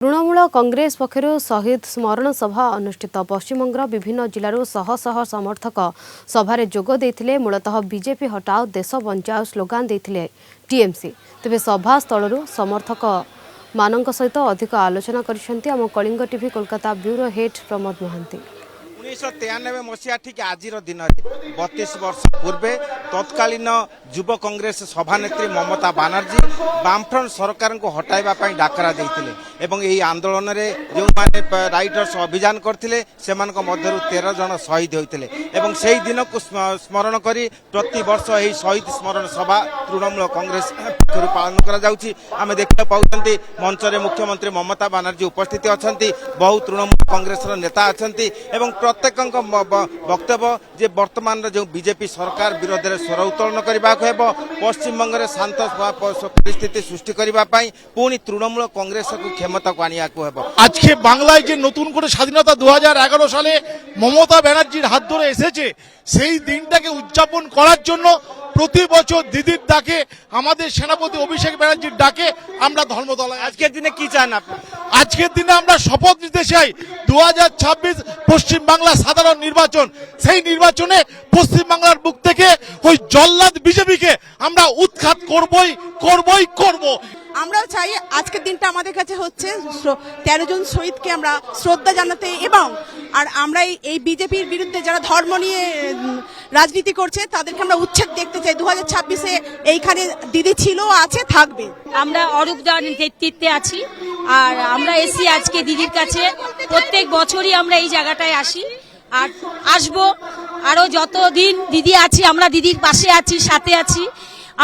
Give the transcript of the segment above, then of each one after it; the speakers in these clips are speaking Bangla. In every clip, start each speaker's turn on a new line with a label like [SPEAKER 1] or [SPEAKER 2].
[SPEAKER 1] तृणमूल कांग्रेस पक्षर शहीद स्मरण सभा अनुष्ठित पश्चिमबंगर विभिन्न जिलूर शह शह समर्थक सभारे जोग देथिले। मूलतः बीजेपी हटाओ देश बंचाओ स्लोगान देथिले टीएमसी। तेबे सभा स्थलरू समर्थक मानक सहित अधिक आलोचना करिसेंती आम Kalinga TV Kolkata bureau head Pramod Mohanty.
[SPEAKER 2] 1993 मसीहा ठीक आज दिन 32 वर्ष पूर्वे तत्कालीन युव कांग्रेस सभानेत्री ममता बानर्जी बामफ्रंट सरकार को हटाइबा पई डाकरा देइतिले एवं एही आंदोलन रे जो माने राइटर्स अभियान करथिले सेमान को मध्यरु 13 जन शहीद होइतिले एवं सेही दिन को स्मरण करी प्रति वर्ष एही शहीद स्मरण सभा तृणमूल कांग्रेस पक्षरु पालन करा जाउची। आमे देखिबा पाउछंती मंच रे मुख्यमंत्री ममता बानर्जी उपस्थित अछंती, बहु तृणमूल कांग्रेस रो नेता अछंती एवं प्रत्येक वक्तव्य जे वर्तमान जो बीजेपी सरकार विरोध में स्वर उत्तोलन करने को पश्चिम बंग शांत परिस्थिति सृष्टि करने पुणी तृणमूल कांग्रेस को क्षमता को आनिया को
[SPEAKER 3] आज के बांगलाय जे नतून करे स्वाधीनता 2011 साले ममता बनर्जीर हाथ धरे एसेছে সেই দিনটাকে উদযাপন করার জন্য প্রতি বছর দিদির ডাকে আমাদের সেনাপতি অভিষেক ব্যানার্জির ডাকে আমরা ধর্মতলায়
[SPEAKER 2] আজকের দিনে কি চান আপনি?
[SPEAKER 3] আজকের দিনে আমরা শপথ নিতে চাই 2026 পশ্চিম বাংলা সাধারণ নির্বাচন, সেই নির্বাচনে পশ্চিম বাংলার বুক থেকে ওই জল্লাদ বিজেপিকে আমরা উৎখাত করব।
[SPEAKER 4] আমরাও চাই আজকের দিনটা আমাদের কাছে হচ্ছে 13 জন শহীদকে আমরা শ্রদ্ধা জানাতে এবং আর আমরা এই বিজেপির বিরুদ্ধে যারা ধর্ম নিয়ে রাজনীতি করছে তাদেরকে আমরা উচ্ছেদ দেখতে চাই। 2026-এ এইখানে দিদি ছিল, আছে, থাকবে।
[SPEAKER 5] আমরা অরূপ দার নেতৃত্বে আছি আর আমরা এসি আজকে দিদির কাছে। প্রত্যেক বছরই আমরা এই জায়গাটায় আসি আর আসবো। আরো যতদিন দিদি আছি আমরা দিদির পাশে আছি, সাথে আছি।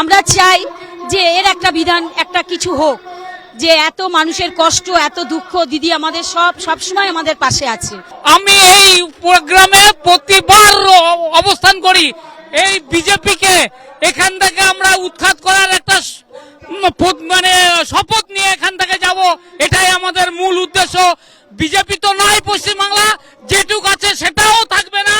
[SPEAKER 5] আমরা চাই যে এর একটা বিধান একটা কিছু হোক, যে এত মানুষের কষ্ট এত দুঃখ দিদি আমাদের সবসময় আমাদের পাশে আছে।
[SPEAKER 6] আমি এই প্রোগ্রামে প্রতিবার অবস্থান করি। এই বিজেপিকে এখান থেকে আমরা উৎখাত করার একটা মানে শপথ নিয়ে এখান থেকে যাব, এটাই আমাদের মূল উদ্দেশ্য। বিজেপি তো নয় পশ্চিমবাংলা, যেটুক আছে সেটাও থাকবে না,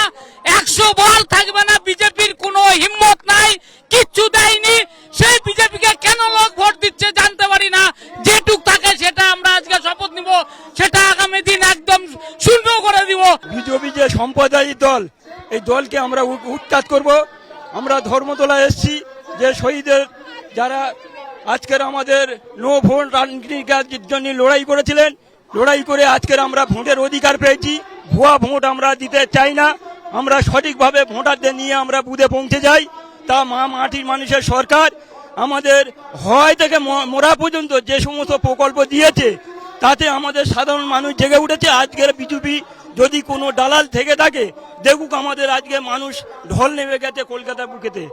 [SPEAKER 6] 100 বার থাকবে না। বিজেপির কোনো হিম্মত নাই, কিচ্ছু দেয়নি। সেই বিজেপিকে কেন লোক ভোট দিচ্ছে জানতে পারি না। যেটুক থাকে সেটা আমরা আজকে শপথ নিব, সেটা আগামী দিন একদম শূন্য করে দিব।
[SPEAKER 7] বিজেপি যে সম্প্রদায়িক দল, এই দলকে আমরা উৎখাত করব। আমরা ধর্মতলা এসেছি যে শহীদের যারা আজকের আমাদের নো ভোট রাজনীতির জন্য লড়াই করেছিলেন, লড়াই করে আজকের আমরা ভোটের অধিকার পেয়েছি। ভুয়া ভোট আমরা দিতে চাই না, আমরা সঠিকভাবে ভোটারদের নিয়ে আমরা বুথে পৌঁছে যাই। তা মাটির মানুষের সরকার আমাদের হয় থেকে মরা পর্যন্ত যে সমস্ত প্রকল্প দিয়েছে তাতে আমাদের সাধারণ মানুষ জেগে উঠেছে। আজকের বিজেপি যদি কোনো দালাল থেকে থাকে দেখুক আমাদের আজকে মানুষ ঢল নেমে গেছে কলকাতা বুকেতে।